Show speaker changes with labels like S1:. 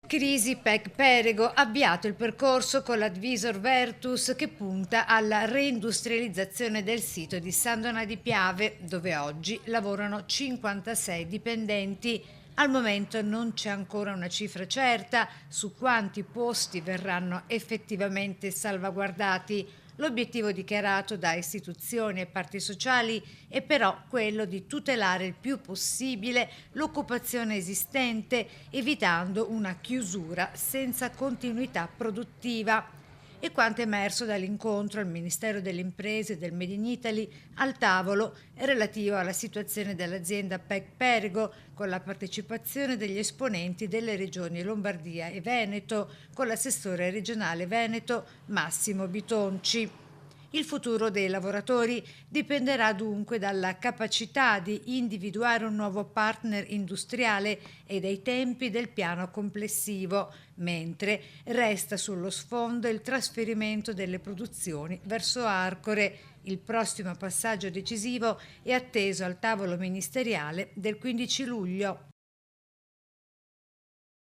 S1: Crisi PEC Perego, avviato il percorso con l'Advisor Vertus che punta alla reindustrializzazione del sito di San Donà di Piave, dove oggi lavorano 56 dipendenti. Al momento non c'è ancora una cifra certa su quanti posti verranno effettivamente salvaguardati. L'obiettivo dichiarato da istituzioni e parti sociali è però quello di tutelare il più possibile l'occupazione esistente, evitando una chiusura senza continuità produttiva. E quanto emerso dall'incontro al Ministero delle Imprese e del Made in Italy al tavolo è relativo alla situazione dell'azienda PEC Perego, con la partecipazione degli esponenti delle regioni Lombardia e Veneto, con l'assessore regionale Veneto Massimo Bitonci. Il futuro dei lavoratori dipenderà dunque dalla capacità di individuare un nuovo partner industriale e dai tempi del piano complessivo, mentre resta sullo sfondo il trasferimento delle produzioni verso Arcore. Il prossimo passaggio decisivo è atteso al tavolo ministeriale del 15 luglio.